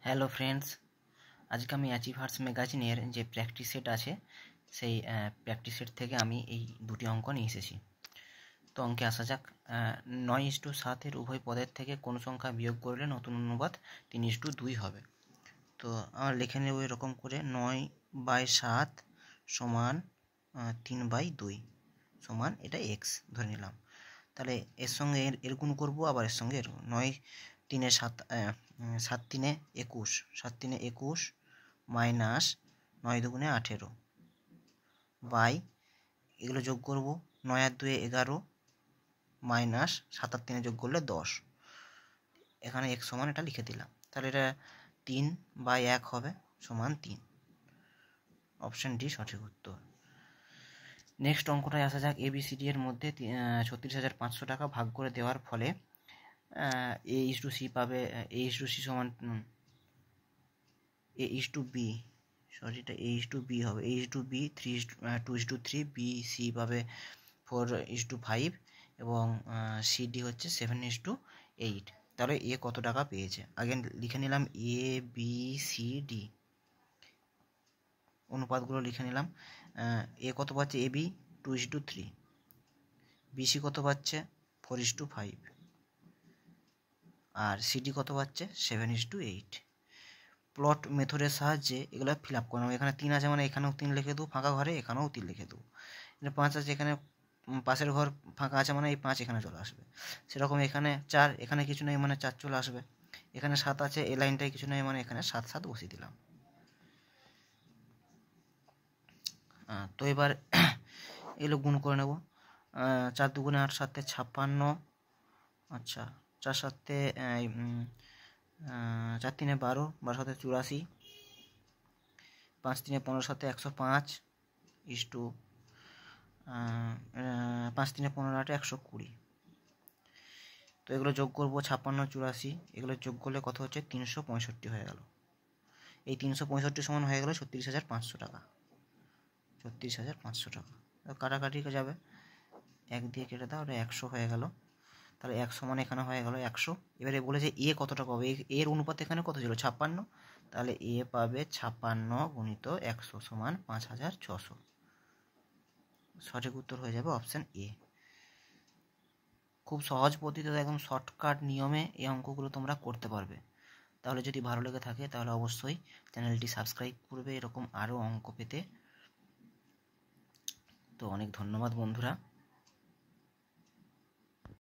Hello friends, আজকে আমি achievers ম্যাগাজিনের যে প্র্যাকটিস সেট আছে সেই প্র্যাকটিস সেট থেকে আমি এই দুটি অঙ্ক নিয়ে এসেছি। তো অঙ্কে আসা যাক। 9:7 উভয় পদের থেকে কোন সংখ্যা বিয়োগ করলে নতুন অনুপাত 3:2 হবে। তো আমার লিখে নেব এরকম করে, 9/7 সমান 3/2 সমান এটা এক্স ধরে নিলাম। তাহলে এর সঙ্গে এর গুণ করবো, আবার এর সঙ্গে এর 9×3=7, 7×3=21 মাইনাস 9×2=18 বাই এগুলো যোগ করব, 9×2=11 মাইনাস 7×3 যোগ করলে 10। এখানে এক সমান এটা লিখে দিলাম। তাহলে এটা 3/1 হবে সমান 3। অপশান ডি সঠিক উত্তর। নেক্সট অঙ্কটায় আসা যাক। ABCD এর মধ্যে 36,500 টাকা ভাগ করে দেওয়ার ফলে A/C পাবে। A/C সমান A/B, সরি এটা A/B হবে। A/B 2:3, BC পাবে 4:5 এবং CD হচ্ছে 7:8। তাহলে এ কত টাকা পেয়েছে আগে লিখে নিলাম। ABCD অনুপাতগুলো লিখে নিলাম। এ কত পাচ্ছে, AB 2:3, BC কত পাচ্ছে 4:5 আর CD কত পাচ্ছে 7:8। প্লট মেথডের সাহায্যে এগুলো ফিল আপ করে নেবো। এখানে 3 আছে মানে এখানেও 3 লিখে দেবো, ফাঁকা ঘরে এখানেও 3 লিখে দেবো। এখানে 5 আছে, এখানে পাশের ঘর ফাঁকা আছে মানে এই 5 এখানে চলে আসবে। সেরকম এখানে 4, এখানে কিছু নেই মানে 4 চলে আসবে। এখানে 7 আছে, এই লাইনটায় কিছু নেই মানে এখানে 7 বসিয়ে দিলাম। তো এবার এগুলো গুণ করে নেব। 4 2 8 7 56, আচ্ছা 4 7 4 3 12, 12 7 84, 5 3 15 7 105 ইস্টু 5 3 15 8 120। তো এগুলো যোগ করবো, 56 84, এগুলো যোগ করলে কত হচ্ছে 365 হয়ে গেল। এই 365 সমান হয়ে গেল 36,500 টাকা। 36,500 টাকা কাটাকাটি যাবে, 1 দিয়ে কেটে দাও, ওটা 100 হয়ে গেল। তাহলে 1 সমান এখানে হয়ে গেল 100। এবারে বলেছে এ কত টাকা হবে, এর অনুপাত এখানে কত ছিল 56, তাহলে এ পাবে 56 গুণিত 100 সমান 5,600। সঠিক উত্তর হয়ে যাবে অপশান এ। খুব সহজ পদ্ধতিতে একদম শর্টকাট নিয়মে এই অঙ্কগুলো তোমরা করতে পারবে। তাহলে যদি ভালো লেগে থাকে তাহলে অবশ্যই চ্যানেলটি সাবস্ক্রাইব করবে এরকম আরও অঙ্ক পেতে। তো অনেক ধন্যবাদ বন্ধুরা।